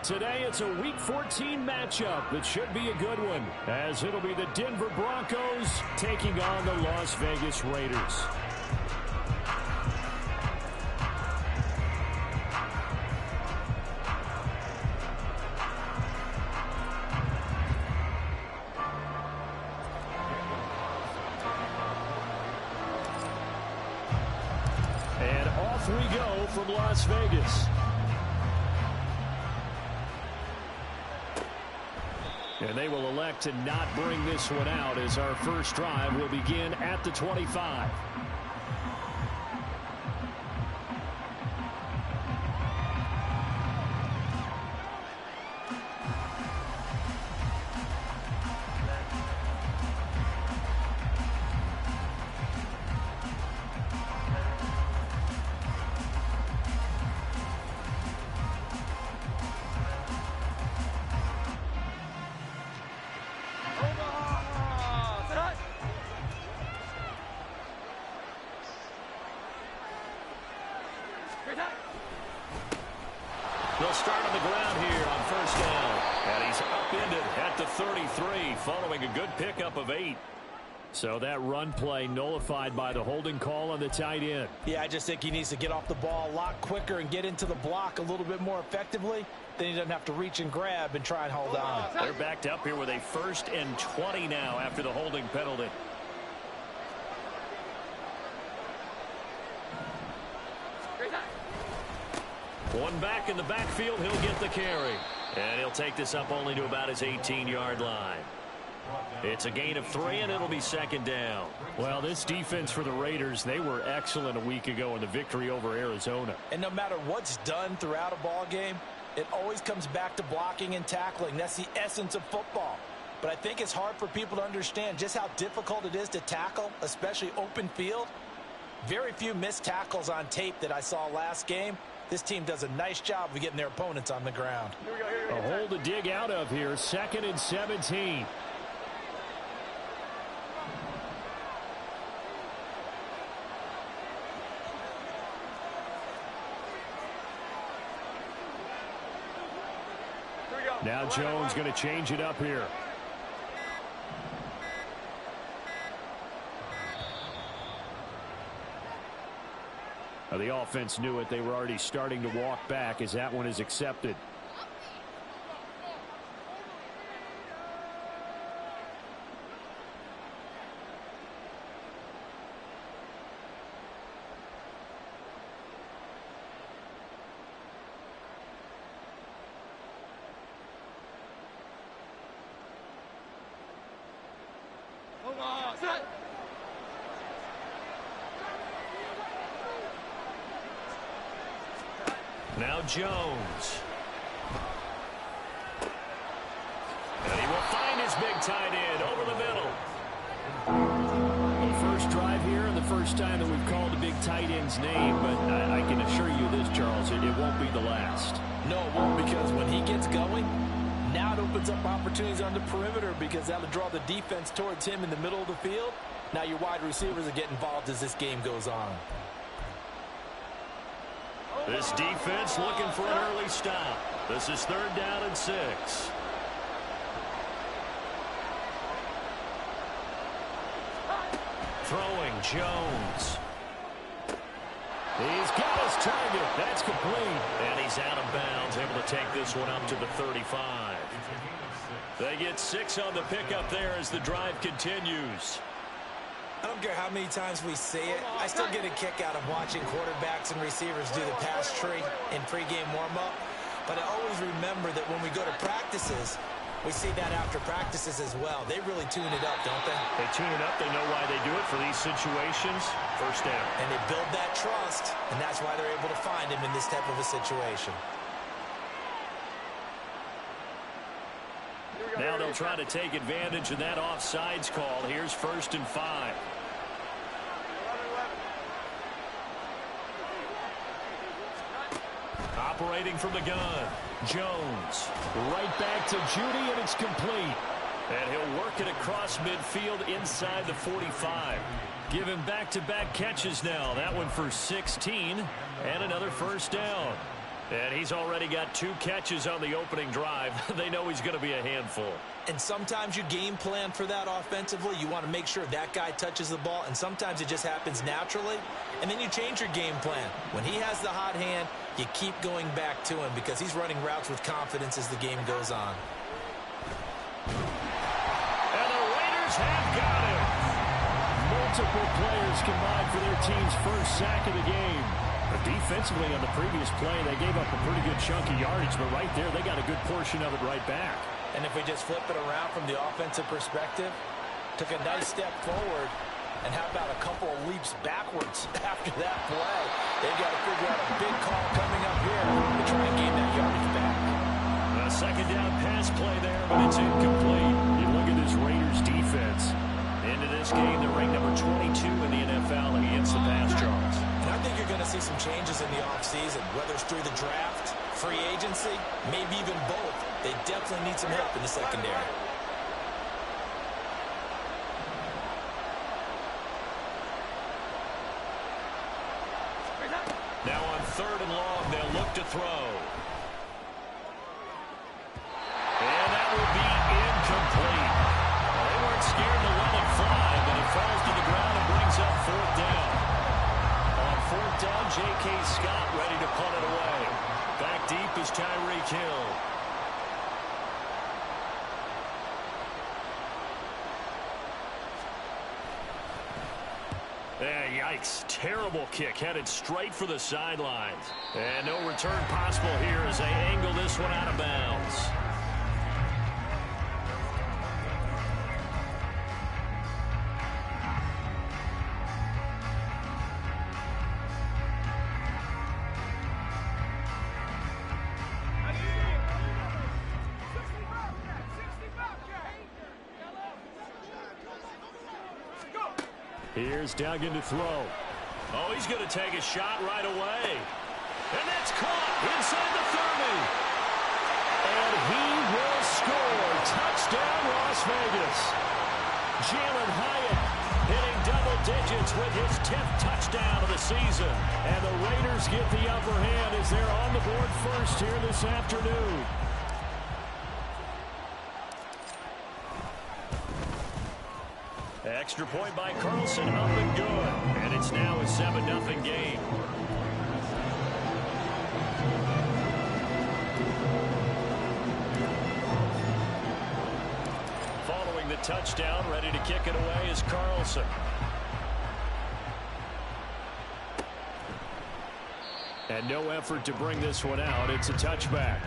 Today, it's a Week 14 matchup that should be a good one, as it'll be the Denver Broncos taking on the Las Vegas Raiders. And off we go from Las Vegas. And they will elect to not bring this one out as our first drive will begin at the 25. They'll start on the ground here on first down. And he's upended at the 33 following a good pickup of 8. So that run play nullified by the holding call on the tight end. Yeah, I just think he needs to get off the ball a lot quicker and get into the block a little bit more effectively. Then he doesn't have to reach and grab and try and hold on. They're backed up here with a 1st and 20 now after the holding penalty. One back in the backfield, he'll get the carry. And he'll take this up only to about his 18-yard line. It's a gain of 3, and it'll be 2nd down. Well, this defense for the Raiders, they were excellent a week ago in the victory over Arizona. And no matter what's done throughout a ball game, it always comes back to blocking and tackling. That's the essence of football. But I think it's hard for people to understand just how difficult it is to tackle, especially open field. Very few missed tackles on tape that I saw last game. This team does a nice job of getting their opponents on the ground. A hole to dig out of here, 2nd and 17. Now Jones going to change it up here. The offense knew it. They were already starting to walk back as that one is accepted. Now Jones. And he will find his big tight end over the middle. The first drive here and the first time that we've called the big tight end's name, but I can assure you this, Charles, it won't be the last. No, it won't, because when he gets going, now it opens up opportunities on the perimeter because that'll draw the defense towards him in the middle of the field. Now your wide receivers are getting involved as this game goes on. This defense looking for an early stop. This is 3rd down and 6. Throwing Jones. He's got his target. That's complete. And he's out of bounds, able to take this one up to the 35. They get 6 on the pickup there as the drive continues. I don't care how many times we see it. I still get a kick out of watching quarterbacks and receivers do the pass tree in pregame warm-up. But I always remember that when we go to practices, we see that after practices as well. They really tune it up, don't they? They tune it up. They know why they do it for these situations. 1st down. And they build that trust, and that's why they're able to find him in this type of a situation. Now they'll try to take advantage of that offsides call. Here's 1st and 5. Operating from the gun, Jones. Right back to Judy, and it's complete. And he'll work it across midfield inside the 45. Give him back-to-back catches now. That one for 16, and another 1st down. And he's already got 2 catches on the opening drive. They know he's going to be a handful. And sometimes you game plan for that offensively. You want to make sure that guy touches the ball, and sometimes it just happens naturally. And then you change your game plan. When he has the hot hand, you keep going back to him because he's running routes with confidence as the game goes on. And the Raiders have got him. Multiple players combined for their team's first sack of the game. But defensively on the previous play, they gave up a pretty good chunk of yardage, but right there, they got a good portion of it right back. And if we just flip it around from the offensive perspective, took a nice step forward, and how about a couple of leaps backwards after that play? They've got to figure out a big call coming up here to try and gain that yardage back. A second down pass play there, but it's incomplete. You look at this Raiders defense. Into this game, they're ranked number 22 in the NFL against the pass yards. And I think you're going to see some changes in the offseason, whether it's through the draft, free agency, maybe even both. They definitely need some help in the secondary. Now on 3rd and long, they'll look to throw. And that will be incomplete. Well, they weren't scared to let it fly, but it falls to the ground and brings up 4th down. On 4th down, J.K. Scott ready to punt it away. Back deep is Tyreek Hill. Yikes. Terrible kick headed straight for the sidelines. And no return possible here as they angle this one out of bounds. Here's Duggan to throw. Oh, he's going to take a shot right away. And that's caught inside the 30. And he will score. Touchdown, Las Vegas. Jalen Hyatt hitting double digits with his 10th touchdown of the season. And the Raiders get the upper hand as they're on the board first here this afternoon. Extra point by Carlson, up and good. And it's now a 7-0 game. Following the touchdown, ready to kick it away is Carlson. And no effort to bring this one out. It's a touchback.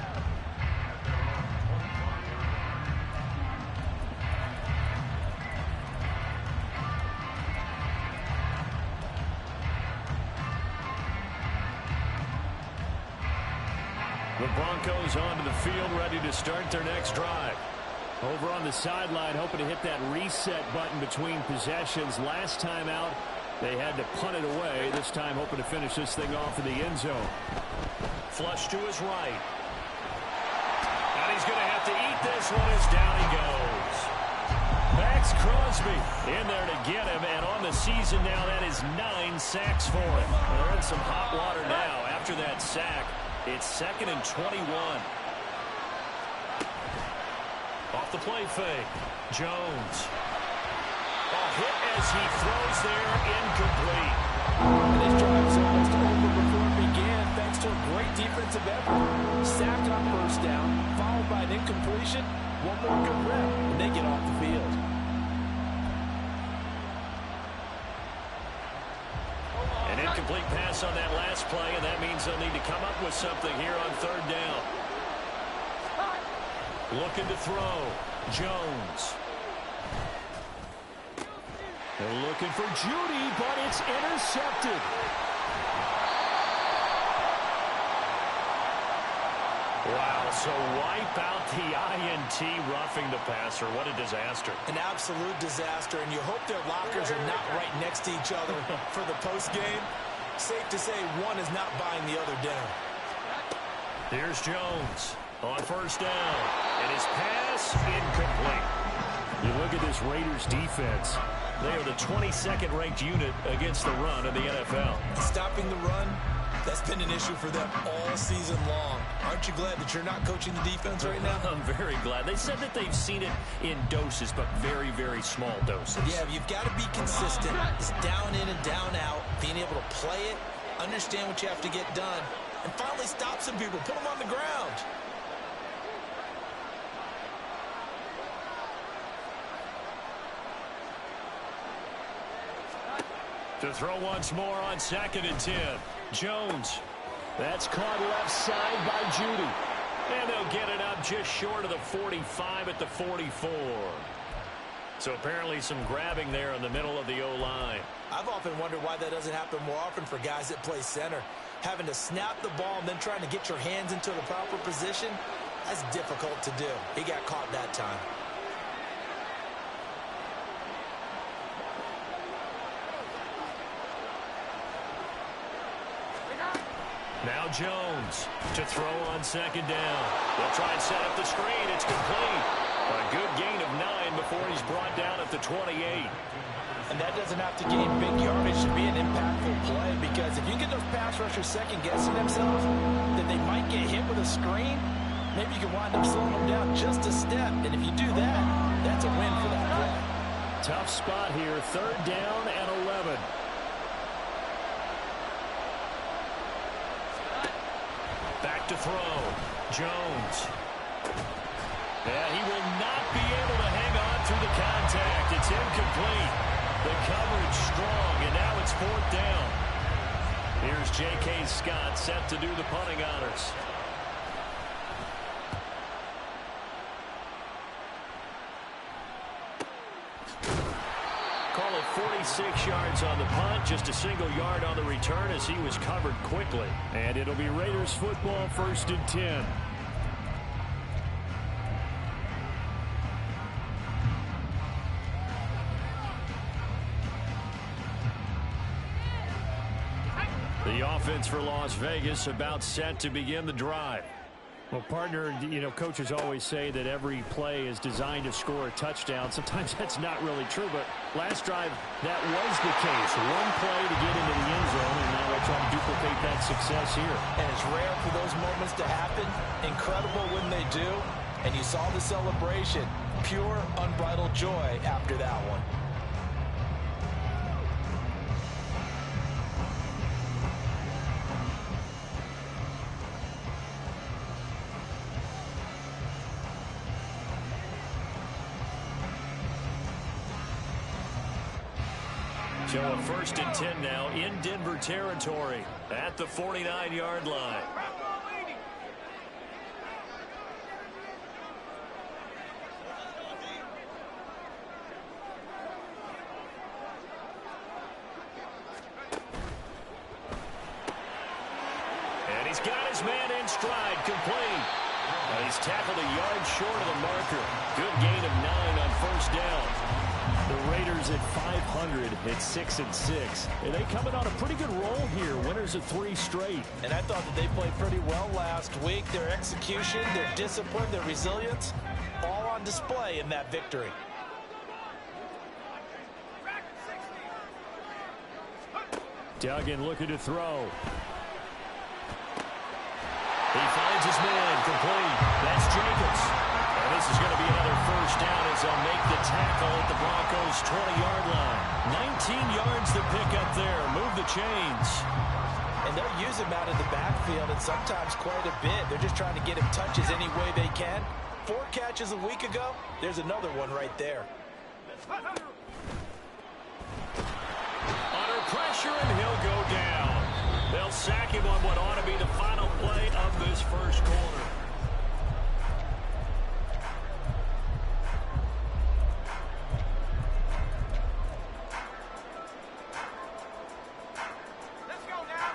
The Broncos onto the field, ready to start their next drive. Over on the sideline, hoping to hit that reset button between possessions. Last time out, they had to punt it away. This time, hoping to finish this thing off in the end zone. Flush to his right. And he's going to have to eat this one as down he goes. Max Crosby in there to get him, and on the season now, that is 9 sacks for him. They're in some hot water now after that sack. It's 2nd and 21. Off the play fake. Jones. A hit as he throws there, incomplete. And this drive is almost over before it began, thanks to a great defensive effort. Sacked on 1st down, followed by an incompletion. One more good rep, and they get off the field. An incomplete pass on that last play, and that means they'll need to come up with something here on 3rd down. Looking to throw. Jones. They're looking for Judy, but it's intercepted. Wow, so wipe out the INT, roughing the passer. What a disaster. An absolute disaster, and you hope their lockers are not right next to each other for the postgame. Safe to say one is not buying the other dinner. Here's Jones on 1st down. And his pass incomplete. You look at this Raiders defense. They are the 22nd ranked unit against the run in the NFL. Stopping the run, That's been an issue for them all season long. Aren't you glad that you're not coaching the defense right now? I'm very glad. They said that they've seen it in doses, but very, very small doses. Yeah, you've got to be consistent. It's down in and down out, being able to play it, understand what you have to get done, and finally stop some people, put them on the ground. To throw once more on 2nd and 10. Jones. That's caught left side by Judy. And they'll get it up just short of the 45 at the 44. So apparently some grabbing there in the middle of the O-line. I've often wondered why that doesn't happen more often for guys that play center. Having to snap the ball and then trying to get your hands into the proper position, that's difficult to do. He got caught that time. Now Jones to throw on 2nd down. They'll try and set up the screen. It's complete. A good gain of 9 before he's brought down at the 28. And that doesn't have to gain big yardage to be an impactful play, because if you get those pass rushers second-guessing themselves, then they might get hit with a screen. Maybe you can wind up slowing them down just a step. And if you do that, that's a win for that play. Tough spot here. 3rd down and 11. Back to throw. Jones. Yeah, he will not be able to hang on through the contact. It's incomplete. The coverage strong, and now it's 4th down. Here's J.K. Scott set to do the punting honors. Call it 46 yards on the punt, just a single yard on the return as he was covered quickly. And it'll be Raiders football, 1st and 10. The offense for Las Vegas about set to begin the drive. Well, partner, you know, coaches always say that every play is designed to score a touchdown. Sometimes that's not really true, but last drive, that was the case. One play to get into the end zone, and now they're trying to duplicate that success here. And it's rare for those moments to happen. Incredible when they do. And you saw the celebration. Pure, unbridled joy after that one. So a 1st and 10 now in Denver territory at the 49-yard line. And he's got his man in stride, complete. And he's tackled a yard short of the marker. Good gain of 9 on 1st down. The Raiders at 500 at 6-6. And they coming on a pretty good roll here. Winners of 3 straight. And I thought that they played pretty well last week. Their execution, their discipline, their resilience, all on display in that victory. Duggan looking to throw. He finds his man, complete. That's Jacobs. And this is going to be another 1st down as they'll make the tackle at the Broncos' 20-yard line. 19 yards to pick up there. Move the chains. And they'll use him out of the backfield, and sometimes quite a bit. They're just trying to get him touches any way they can. 4 catches a week ago. There's another one right there. Under pressure, and he'll go down. They'll sack him on what ought to be the final play of this 1st quarter.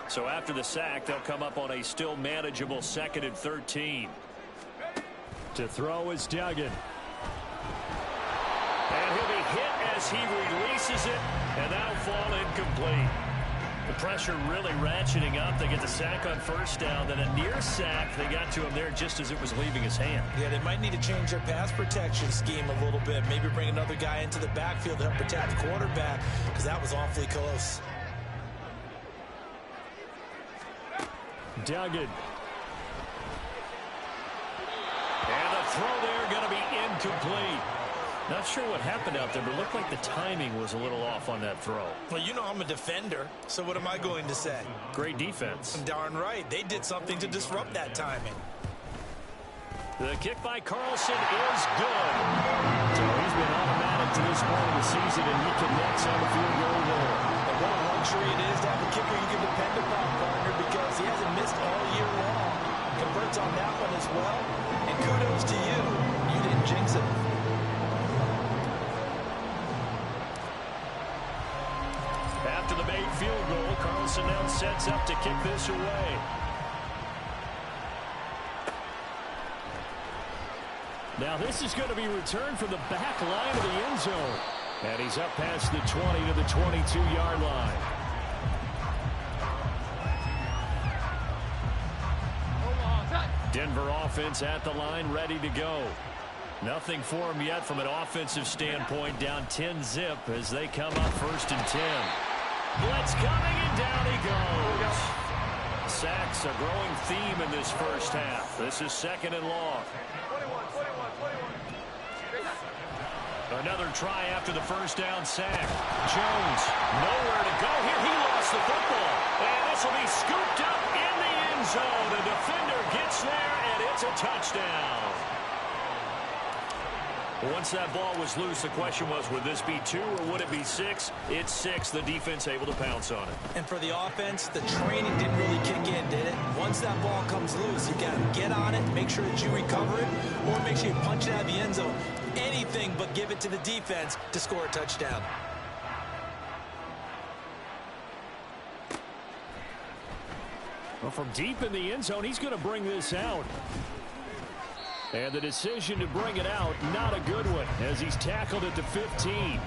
So after the sack, they'll come up on a still manageable 2nd and 13. To throw is Duggan. And he'll be hit as he releases it, and that'll fall incomplete. The pressure really ratcheting up. They get the sack on 1st down, then a near sack. They got to him there just as it was leaving his hand. Yeah, they might need to change their pass protection scheme a little bit. Maybe bring another guy into the backfield to help protect the quarterback, because that was awfully close. Duggan. And the throw there going to be incomplete. Not sure what happened out there, but it looked like the timing was a little off on that throw. Well, you know I'm a defender, so what am I going to say? Great defense. Darn right. They did something to disrupt that timing. The kick by Carlson is good. So he's been automatic to this point of the season, and he connects on the field goal there. And what a luxury it is to have a kicker you can depend upon, partner, because he hasn't missed all year long. Converts on that one as well. And kudos to you. You didn't jinx it. After the made field goal, Carlson now sets up to kick this away. Now this is going to be returned from the back line of the end zone. And he's up past the 20 to the 22-yard line. Denver offense at the line, ready to go. Nothing for him yet from an offensive standpoint. Down 10-zip as they come up 1st and 10. Blitz coming, and down he goes. Sacks a growing theme in this first half. This is 2nd and long. Another try after the first down sack. Jones, nowhere to go here. He lost the football. And this will be scooped up in the end zone. The defender gets there, and it's a touchdown. Once that ball was loose, the question was, would this be 2 or would it be 6? It's 6. The defense able to pounce on it. And for the offense, the training didn't really kick in, did it? Once that ball comes loose, you got to get on it, make sure that you recover it, or make sure you punch it out of the end zone. Anything but give it to the defense to score a touchdown. Well, from deep in the end zone, he's going to bring this out. And the decision to bring it out, not a good one, as he's tackled at the 15.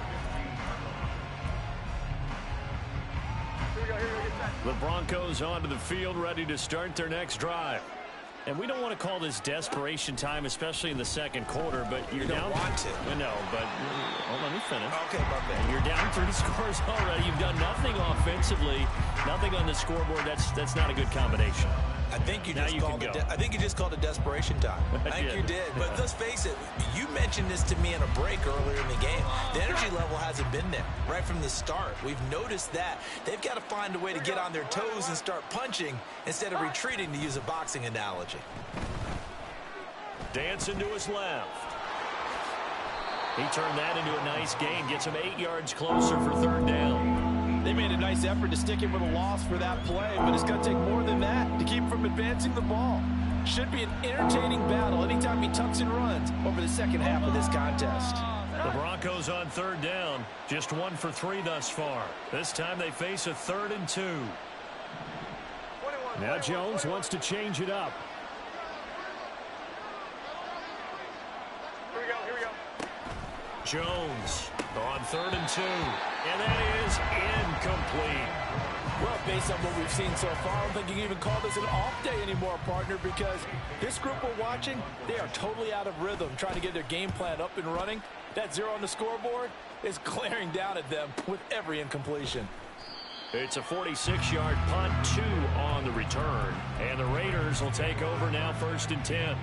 The Broncos onto the field, ready to start their next drive. And we don't want to call this desperation time, especially in the second quarter, but you're down. You don't want to. No, but let me finish. Okay, my bad. You're down 3 scores already. You've done nothing offensively, nothing on the scoreboard. That's not a good combination. I think you just called it desperation time. I think you did. But let's face it, you mentioned this to me in a break earlier in the game. The energy level hasn't been there right from the start. We've noticed that. They've got to find a way to get on their toes and start punching instead of retreating, to use a boxing analogy. Dancing to his left. He turned that into a nice gain. Gets him 8 yards closer for 3rd down. They made a nice effort to stick him with a loss for that play, but it's going to take more than that to keep him from advancing the ball. Should be an entertaining battle anytime he tucks and runs over the second half of this contest. The Broncos on 3rd down. Just 1 for 3 thus far. This time they face a 3rd and 2. Now Jones wants to change it up. Here we go. Jones on 3rd and 2. And that is incomplete. Well, based on what we've seen so far, I don't think you can even call this an off day anymore, partner, because this group we're watching, they are totally out of rhythm, trying to get their game plan up and running. That 0 on the scoreboard is glaring down at them with every incompletion. It's a 46-yard punt, 2 on the return. And the Raiders will take over now, 1st and 10.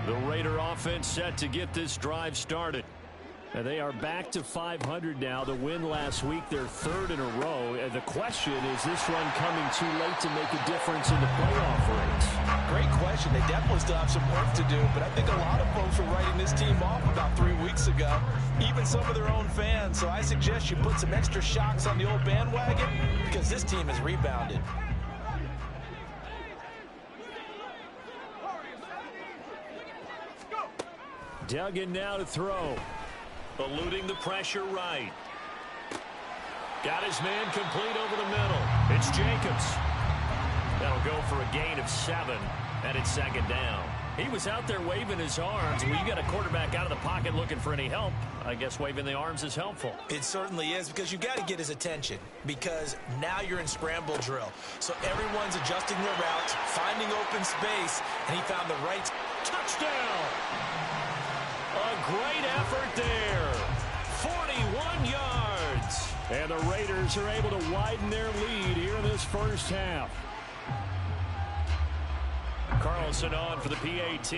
The Raider offense set to get this drive started. And they are back to 500 now. The win last week, their 3rd in a row. And the question is this run coming too late to make a difference in the playoff race? Great question. They definitely still have some work to do, but I think a lot of folks were writing this team off about 3 weeks ago, even some of their own fans. So I suggest you put some extra shocks on the old bandwagon, because this team has rebounded. Duggan now to throw. Eluding the pressure right. Got his man complete over the middle. It's Jacobs. That'll go for a gain of 7, and it's 2nd down. He was out there waving his arms. When you got a quarterback out of the pocket looking for any help, I guess waving the arms is helpful. It certainly is, because you got to get his attention, because now you're in scramble drill. So everyone's adjusting their routes, finding open space, and he found the right Touchdown! A great effort there. 41 yards. And the Raiders are able to widen their lead here in this first half. Carlson on for the PAT.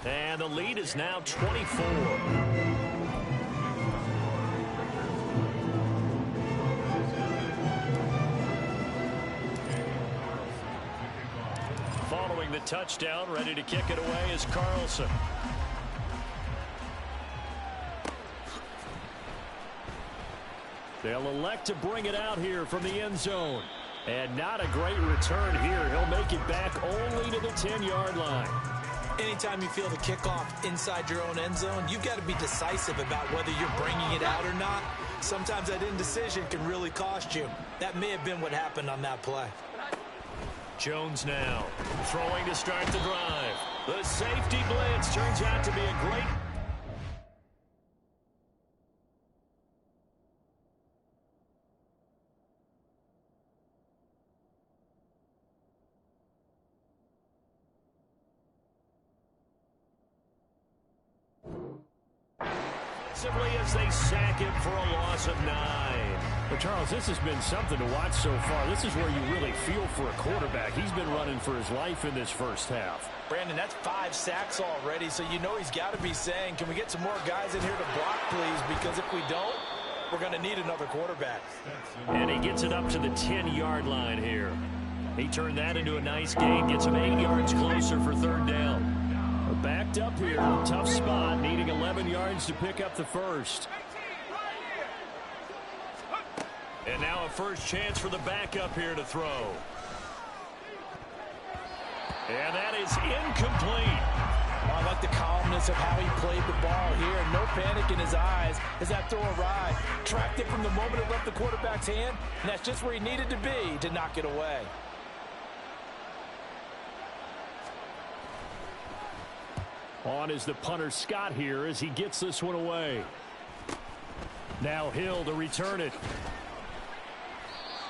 And the lead is now 24. Following the touchdown, ready to kick it away is Carlson. They'll elect to bring it out here from the end zone. And not a great return here. He'll make it back only to the 10-yard line. Anytime you feel the kickoff inside your own end zone, you've got to be decisive about whether you're bringing it out or not. Sometimes that indecision can really cost you. That may have been what happened on that play. Jones now throwing to start the drive. The safety blitz turns out to be a great... as they sack him for a loss of 9. But, Charles, this has been something to watch so far. This is where you really feel for a quarterback. He's been running for his life in this first half. Brandon, that's 5 sacks already, so you know he's got to be saying, can we get some more guys in here to block, please? Because if we don't, we're going to need another quarterback. And he gets it up to the 10-yard line here. He turned that into a nice gain, gets him 8 yards closer for third down. Backed up here, tough spot, needing 11 yards to pick up the first. And now a first chance for the backup here to throw. And that is incomplete. I like the calmness of how he played the ball here. No panic in his eyes as that throw arrived. Tracked it from the moment it left the quarterback's hand, and that's just where he needed to be to knock it away. On is the punter Scott here as he gets this one away. Now Hill to return it.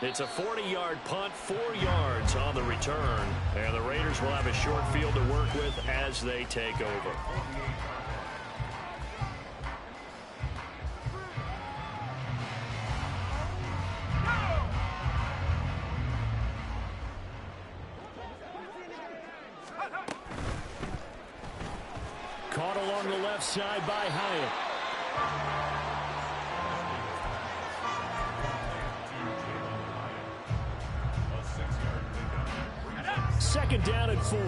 It's a 40-yard punt, 4 yards on the return. And the Raiders will have a short field to work with as they take over. Caught along the left side by Hyatt. Second down and 4.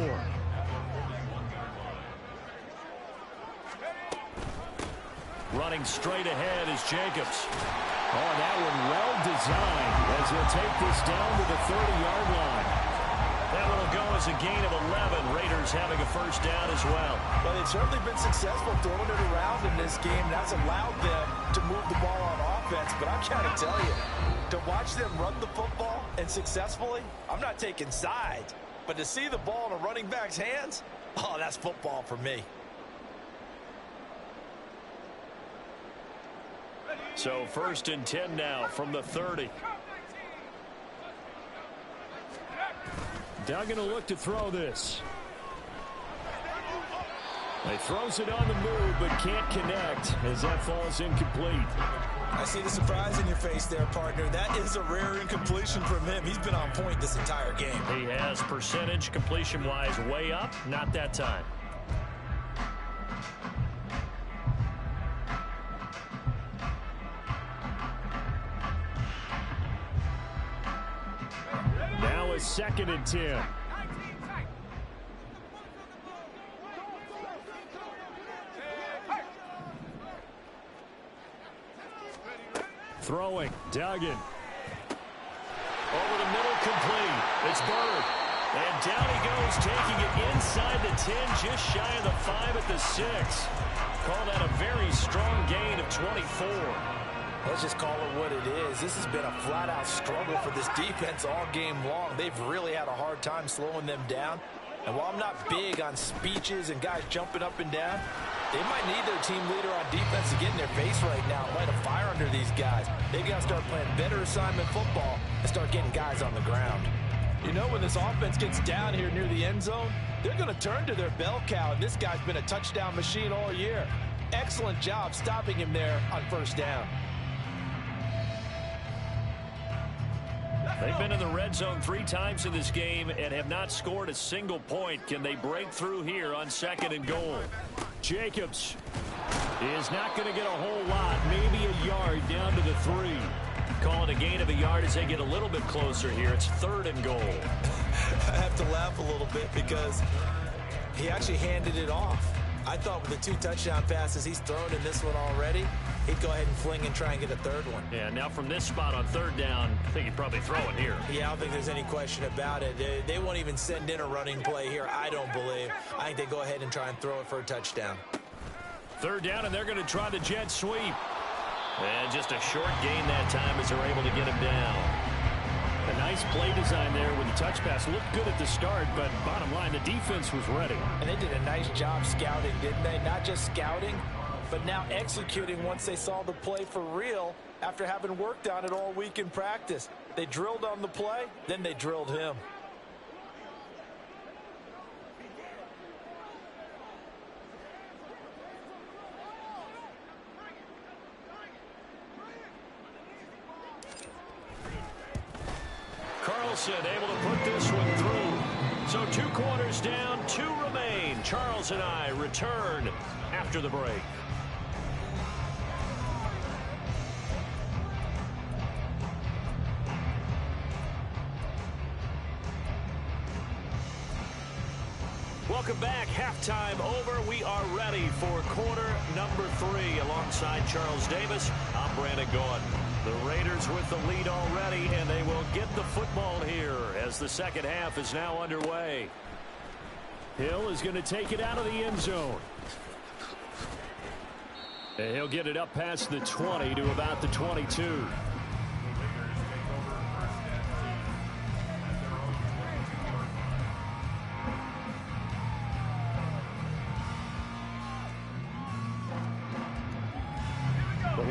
Running straight ahead is Jacobs. Oh, that one well designed as he'll take this down to the 30-yard line. That one will go as a gain of 11. Raiders having a first down as well. Well, they've certainly been successful throwing it around in this game. That's allowed them to move the ball on offense. But I'm trying to tell you, to watch them run the football and successfully, I'm not taking sides. But to see the ball in a running back's hands, oh, that's football for me. So first and 10 now from the 30. Duggan will look to throw this. He throws it on the move but can't connect as that falls incomplete. I see the surprise in your face there, partner. That is a rare incompletion from him. He's been on point this entire game. He has percentage completion-wise way up. Not that time. Now a second and 10. Throwing, Duggan. Over the middle, complete. It's Bird. And down he goes, taking it inside the 10, just shy of the 5 at the 6. Call that a very strong gain of 24. Let's just call it what it is. This has been a flat-out struggle for this defense all game long. They've really had a hard time slowing them down. And while I'm not big on speeches and guys jumping up and down, they might need their team leader on defense to get in their face right now and light a fire under these guys. They've got to start playing better assignment football and start getting guys on the ground. You know, when this offense gets down here near the end zone, they're going to turn to their bell cow, and this guy's been a touchdown machine all year. Excellent job stopping him there on first down. They've been in the red zone 3 times in this game and have not scored a single point. Can they break through here on 2nd and goal? Jacobs is not going to get a whole lot, maybe a yard down to the 3. Call it a gain of a yard as they get a little bit closer here. It's 3rd and goal. I have to laugh a little bit because he actually handed it off. I thought with the 2 touchdown passes he's thrown in this one already, he'd go ahead and fling and try and get a 3rd one. Yeah, now from this spot on 3rd down, I think he'd probably throw it here. Yeah, I don't think there's any question about it. They won't even send in a running play here, I don't believe. I think they go ahead and try and throw it for a touchdown. 3rd down, and they're going to try the jet sweep. And just a short gain that time as they're able to get him down. A nice play design there with the touch pass. Looked good at the start, but bottom line, the defense was ready. And they did a nice job scouting, didn't they? Not just scouting, but now executing once they saw the play for real after having worked on it all week in practice. They drilled on the play, then they drilled him. Carlson able to put this one through. So 2 quarters down, 2 remain. Charles and I return after the break. Welcome back. Halftime over. We are ready for quarter number 3. Alongside Charles Davis, I'm Brandon Gordon. The Raiders with the lead already, and they will get the football here as the second half is now underway. Hill is going to take it out of the end zone. And he'll get it up past the 20 to about the 22.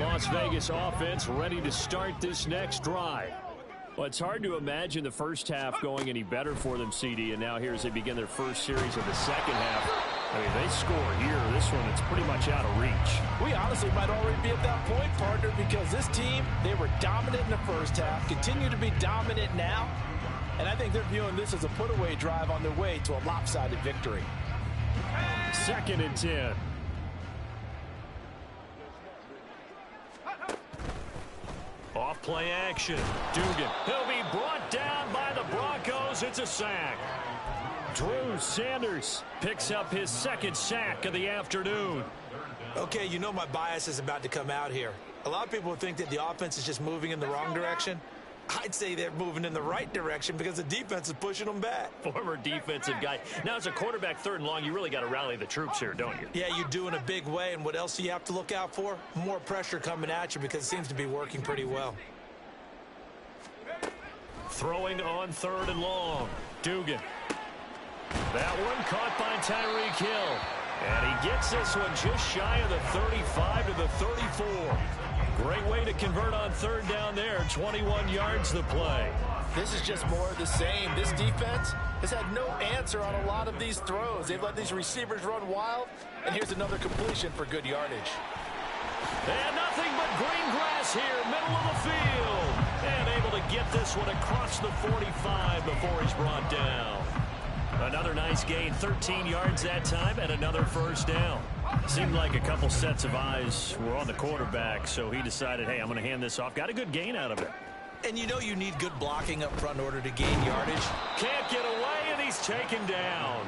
Las Vegas offense ready to start this next drive. Well, it's hard to imagine the first half going any better for them, CD, and now here as they begin their first series of the second half. I mean, they score here. This one, it's pretty much out of reach. We honestly might already be at that point, partner, because this team, they were dominant in the first half, continue to be dominant now, and I think they're viewing this as a put-away drive on their way to a lopsided victory. 2nd and 10. Off play action. Dugan. He'll be brought down by the Broncos. It's a sack. Drew Sanders picks up his 2nd sack of the afternoon. Okay, you know my bias is about to come out here. A lot of people would think that the offense is just moving in the wrong direction. I'd say they're moving in the right direction because the defense is pushing them back. Former defensive guy. Now, as a quarterback 3rd and long, you really got to rally the troops here, don't you? Yeah, you do in a big way. And what else do you have to look out for? More pressure coming at you because it seems to be working pretty well. Throwing on 3rd and long. Dugan. That one caught by Tyreek Hill. And he gets this one just shy of the 35 to the 34. Great way to convert on 3rd down there. 21 yards the play. This is just more of the same. This defense has had no answer on a lot of these throws. They've let these receivers run wild. And here's another completion for good yardage. And nothing but green grass here, middle of the field. And able to get this one across the 45 before he's brought down. Another nice gain, 13 yards that time, and another 1st down. Seemed like a couple sets of eyes were on the quarterback, so he decided, hey, I'm going to hand this off. Got a good gain out of it. And you know you need good blocking up front in order to gain yardage. Can't get away, and he's taken down.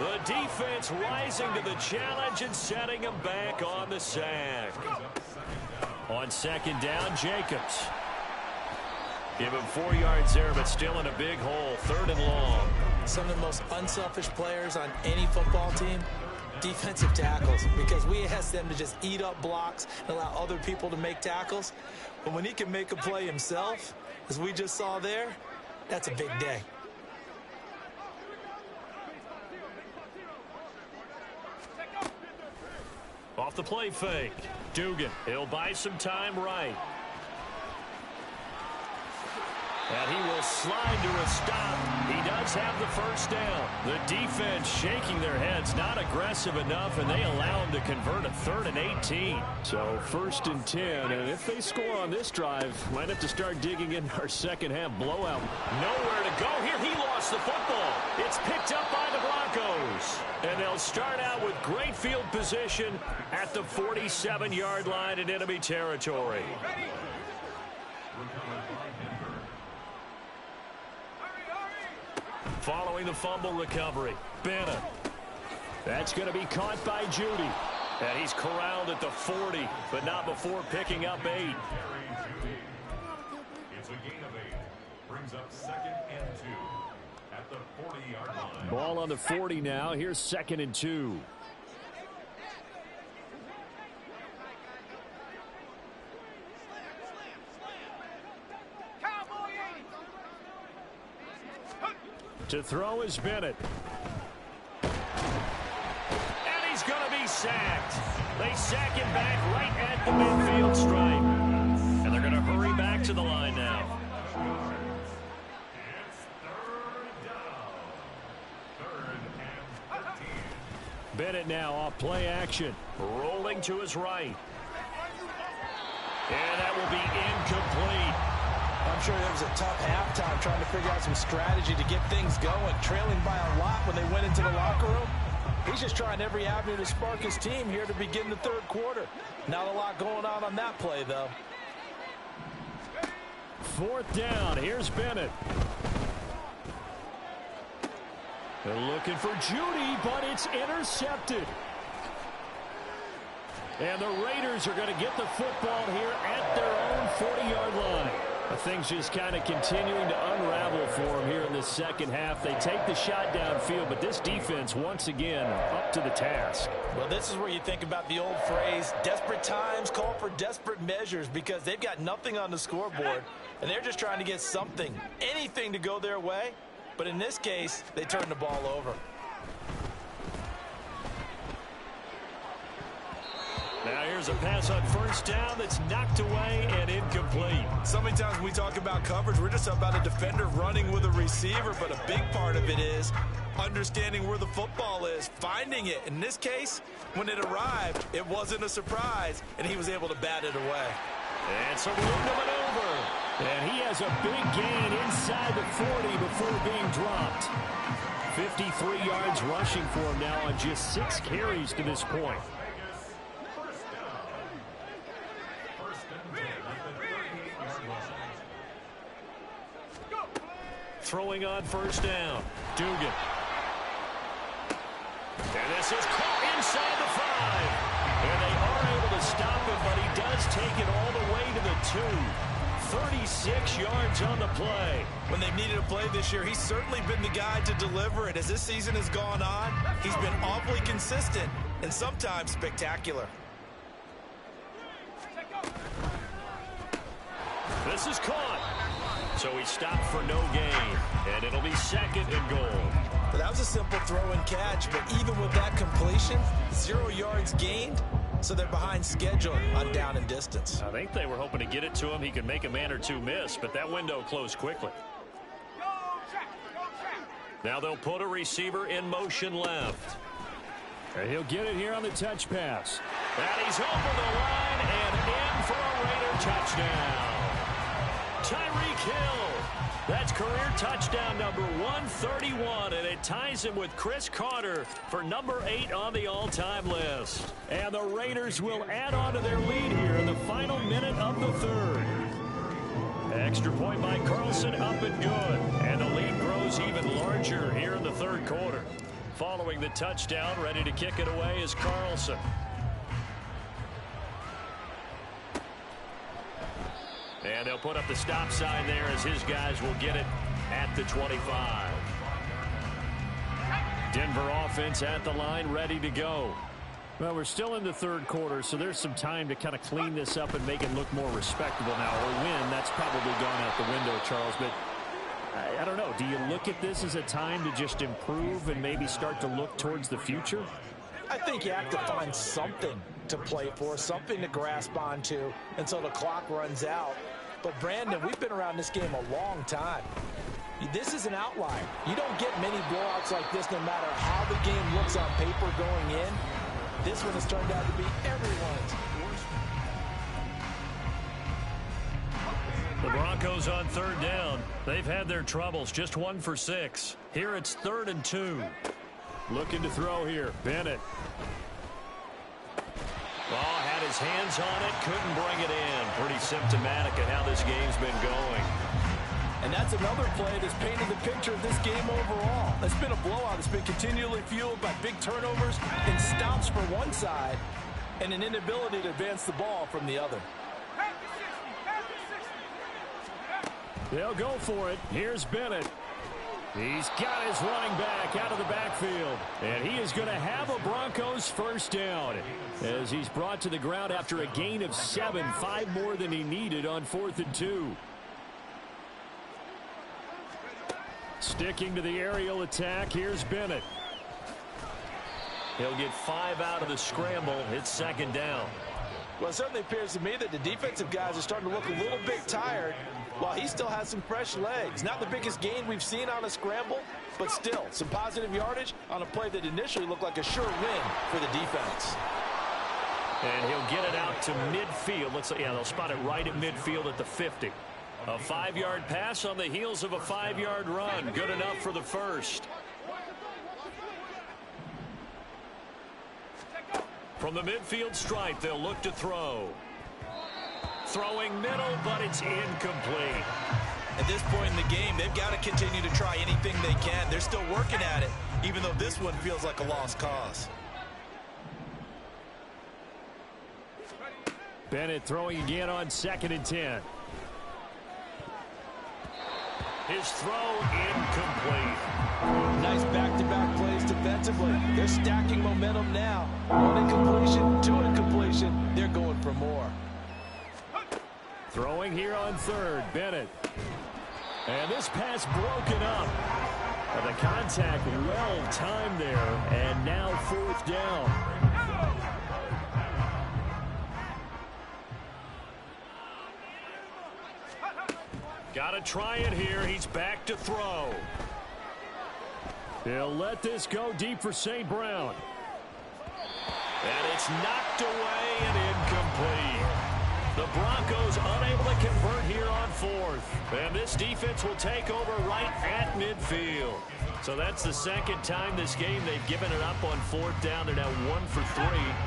The defense rising to the challenge and setting him back on the sack. On 2nd down, Jacobs. Give him 4 yards there, but still in a big hole. 3rd and long. Some of the most unselfish players on any football team, defensive tackles, because we ask them to just eat up blocks and allow other people to make tackles. But when he can make a play himself, as we just saw there, that's a big day. off the play fake. Dugan, he'll buy some time right. And he will slide to a stop. He does have the first down. The defense shaking their heads, not aggressive enough, and they allow him to convert a 3rd and 18. So 1st and 10, and if they score on this drive, might have to start digging in our second half blowout. Nowhere to go here. He lost the football. It's picked up by the Broncos. And they'll start out with great field position at the 47-yard line in enemy territory. Following the fumble recovery, Bennett. That's going to be caught by Judy. And he's corralled at the 40, but not before picking up 8. It's a gain of 8. Brings up 2nd and 2 at the 40-yard line. Ball on the 40 now. Here's 2nd and 2. To throw is Bennett. And he's going to be sacked. They sack him back right at the midfield stripe. And they're going to hurry back to the line now. It's 3rd down. 3rd and 13. Bennett now off play action. Rolling to his right. And that will be incomplete. I'm sure it was a tough halftime trying to figure out some strategy to get things going, trailing by a lot when they went into the locker room. He's just trying every avenue to spark his team here to begin the 3rd quarter. Not a lot going on that play, though. 4th down. Here's Bennett. They're looking for Judy, but it's intercepted. And the Raiders are going to get the football here at their own 40-yard line. Things just kind of continuing to unravel for them here in the second half. They take the shot downfield, but this defense, once again, up to the task. Well, this is where you think about the old phrase, desperate times call for desperate measures, because they've got nothing on the scoreboard, and they're just trying to get something, anything to go their way. But in this case, they turn the ball over. Now here's a pass on 1st down that's knocked away and incomplete. So many times when we talk about coverage, we're just about a defender running with a receiver, but a big part of it is understanding where the football is, finding it. In this case, when it arrived, it wasn't a surprise, and he was able to bat it away. And some room to maneuver. And he has a big gain inside the 40 before being dropped. 53 yards rushing for him now on just 6 carries to this point. Throwing on 1st down. Dugan. And this is caught inside the 5. And they are able to stop him, but he does take it all the way to the 2. 36 yards on the play. When they've needed a play this year, he's certainly been the guy to deliver it. As this season has gone on, he's been awfully consistent and sometimes spectacular. This is caught. So he stopped for no gain, and it'll be 2nd and goal. That was a simple throw and catch, but even with that completion, 0 yards gained, so they're behind schedule on down and distance. I think they were hoping to get it to him. He could make a man or two miss, but that window closed quickly. Now they'll put a receiver in motion left. And he'll get it here on the touch pass. And he's over the line and in for a Raider touchdown. Tyreek Hill. That's career touchdown number 131, and it ties him with Chris Carter for number 8 on the all-time list. And the Raiders will add on to their lead here in the final minute of the 3rd. Extra point by Carlson, up and good. And the lead grows even larger here in the 3rd quarter. Following the touchdown, ready to kick it away is Carlson. And they'll put up the stop sign there as his guys will get it at the 25. Denver offense at the line, ready to go. Well, we're still in the 3rd quarter, so there's some time to kind of clean this up and make it look more respectable now. Or win, that's probably gone out the window, Charles. But I don't know. Do you look at this as a time to just improve and maybe start to look towards the future? I think you have to find something to play for, something to grasp onto until the clock runs out. But, Brandon, we've been around this game a long time. This is an outlier. You don't get many blowouts like this no matter how the game looks on paper going in. This one has turned out to be everyone's worst. The Broncos on third down. They've had their troubles, just 1 for 6. Here it's 3rd and 2. Looking to throw here. Bennett. Oh, had his hands on it, couldn't bring it in. Pretty symptomatic of how this game's been going. And that's another play that's painted the picture of this game overall. It's been a blowout. It's been continually fueled by big turnovers and stops for one side and an inability to advance the ball from the other. They'll go for it. Here's Bennett. He's got his running back out of the backfield. And he is going to have a Broncos first down as he's brought to the ground after a gain of 7, 5 more than he needed on 4th and 2. Sticking to the aerial attack, here's Bennett. He'll get 5 out of the scramble. It's 2nd down. Well, it certainly appears to me that the defensive guys are starting to look a little bit tired while he still has some fresh legs. Not the biggest gain we've seen on a scramble, but still some positive yardage on a play that initially looked like a sure win for the defense. And he'll get it out to midfield. Looks like, yeah, they'll spot it right at midfield at the 50. A 5-yard pass on the heels of a 5-yard run. Good enough for the first. From the midfield stripe, they'll look to throw. Throwing middle, but it's incomplete. At this point in the game, they've got to continue to try anything they can. They're still working at it, even though this one feels like a lost cause. Bennett throwing again on 2nd and 10. His throw incomplete. Nice back-to-back plays defensively. They're stacking momentum now. 1 incompletion, 2 incompletion. They're going for more. Throwing here on 3rd, Bennett. And this pass broken up. And the contact well timed there. And now 4th down. Got to try it here. He's back to throw. He'll let this go deep for St. Brown. And it's knocked away and incomplete. The Broncos unable to convert here on 4th. And this defense will take over right at midfield. So that's the 2nd time this game they've given it up on 4th down. They're now 1 for 3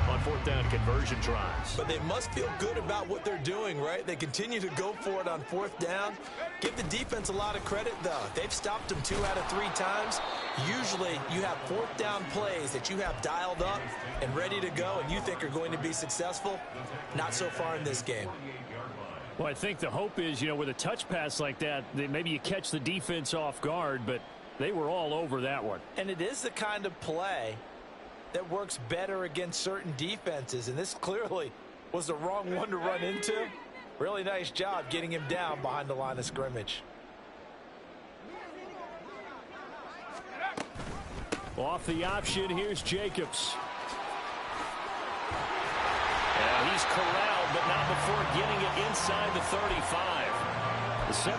on 4th down conversion tries. But they must feel good about what they're doing, right? They continue to go for it on 4th down. Give the defense a lot of credit, though. They've stopped them 2 out of 3 times. Usually you have 4th down plays that you have dialed up and ready to go and you think are going to be successful. Not so far in this game. Well, I think the hope is, with a touch pass like that maybe you catch the defense off guard, but they were all over that one. And it is the kind of play that works better against certain defenses, and this clearly was the wrong one to run into. Really nice job getting him down behind the line of scrimmage. Off the option, here's Jacobs. And he's corralled, but not before getting it inside the 35. The set.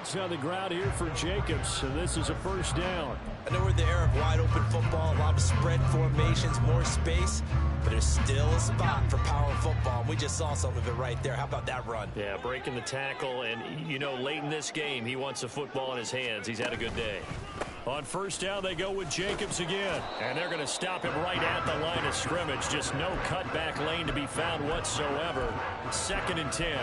It's on the ground here for Jacobs, and this is a first down. I know we're in the era of wide-open football, a lot of spread formations, more space, but there's still a spot for power football, and we just saw some of it right there. How about that run? Yeah, breaking the tackle, and, you know, late in this game, he wants the football in his hands. He's had a good day. On first down, they go with Jacobs again. And they're going to stop him right at the line of scrimmage. Just no cutback lane to be found whatsoever. 2nd and 10.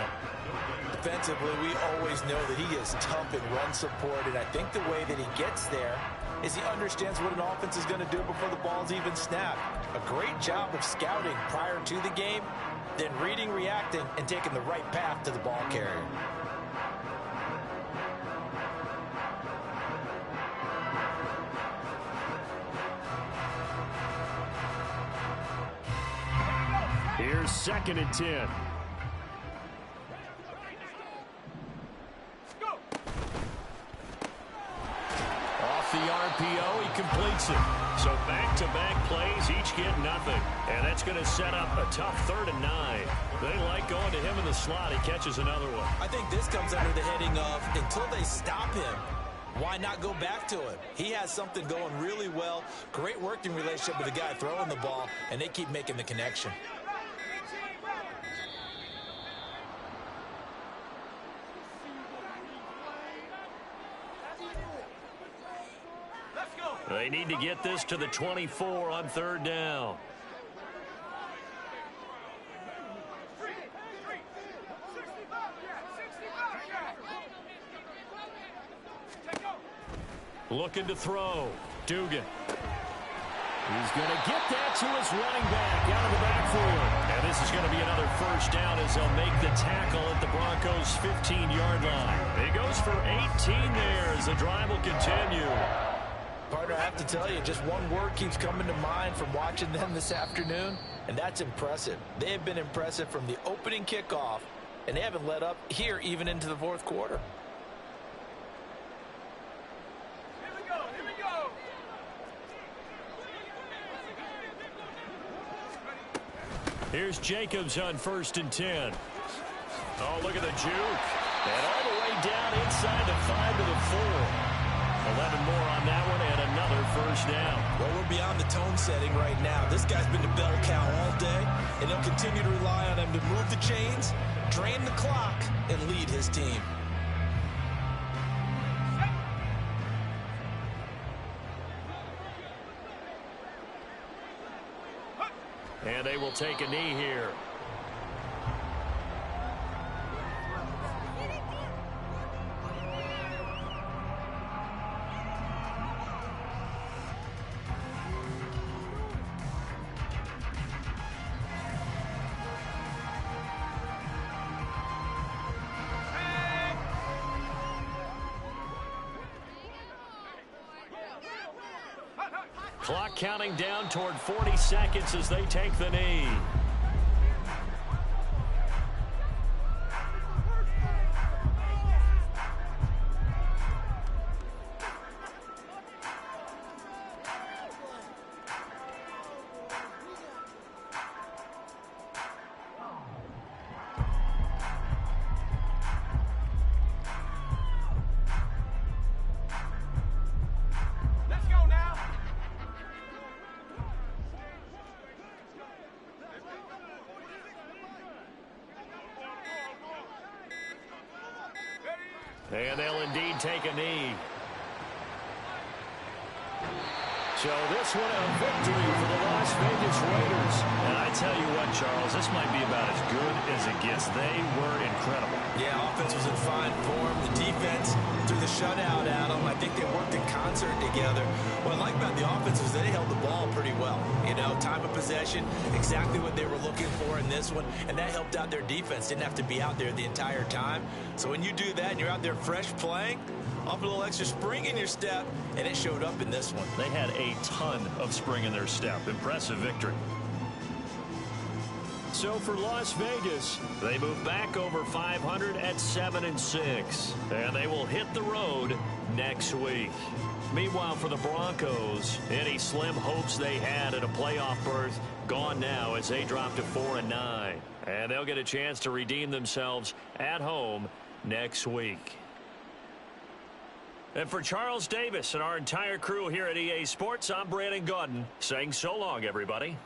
Defensively, we always know that he is tough in run support, and I think the way that he gets there is he understands what an offense is going to do before the ball's even snapped. A great job of scouting prior to the game, then reading, reacting, and taking the right path to the ball carrier. Here's 2nd and 10. Off the RPO, he completes it. So back-to-back plays, each get nothing. And that's going to set up a tough 3rd and 9. They like going to him in the slot. He catches another one. I think this comes under the heading of, until they stop him, why not go back to him? He has something going really well. Great working relationship with the guy throwing the ball, and they keep making the connection. They need to get this to the 24 on 3rd down. Looking to throw. Dugan. He's going to get that to his running back out of the backfield. And this is going to be another first down as they'll make the tackle at the Broncos' 15-yard line. He goes for 18 there as the drive will continue. Partner, I have to tell you, just one word keeps coming to mind from watching them this afternoon, and that's impressive. They have been impressive from the opening kickoff, and they haven't let up here even into the 4th quarter. Here we go. Here's Jacobs on 1st and 10. Oh, look at the juke. And all the way down inside the 5 to the 4. 11 more on that one and another first down. Well, we're beyond the tone setting right now. This guy's been the bell cow all day, and he'll continue to rely on him to move the chains, drain the clock, and lead his team. And they will take a knee here. Clock counting down toward 40 seconds as they take the knee. And they'll indeed take a knee. So this one a victory for the Las Vegas Raiders. And I tell you what, Charles, this might be about as good as it gets. They were incredible. Yeah, offense was in fine form. The defense threw the shutout at them. I think they worked in concert together. What I like about the offense is they held the ball pretty well. You know, time of possession, exactly what they were looking for in this one. And that helped out their defense. Didn't have to be out there the entire time. So when you do that and you're out there fresh playing, off a little extra spring in your step, and it showed up in this one. They had a ton of spring in their step. Impressive victory. So for Las Vegas, they move back over 500 at 7-6. And they will hit the road next week. Meanwhile, for the Broncos, any slim hopes they had at a playoff berth gone now as they drop to 4-9. And they'll get a chance to redeem themselves at home next week. And for Charles Davis and our entire crew here at EA Sports, I'm Brandon Gaudin saying so long, everybody.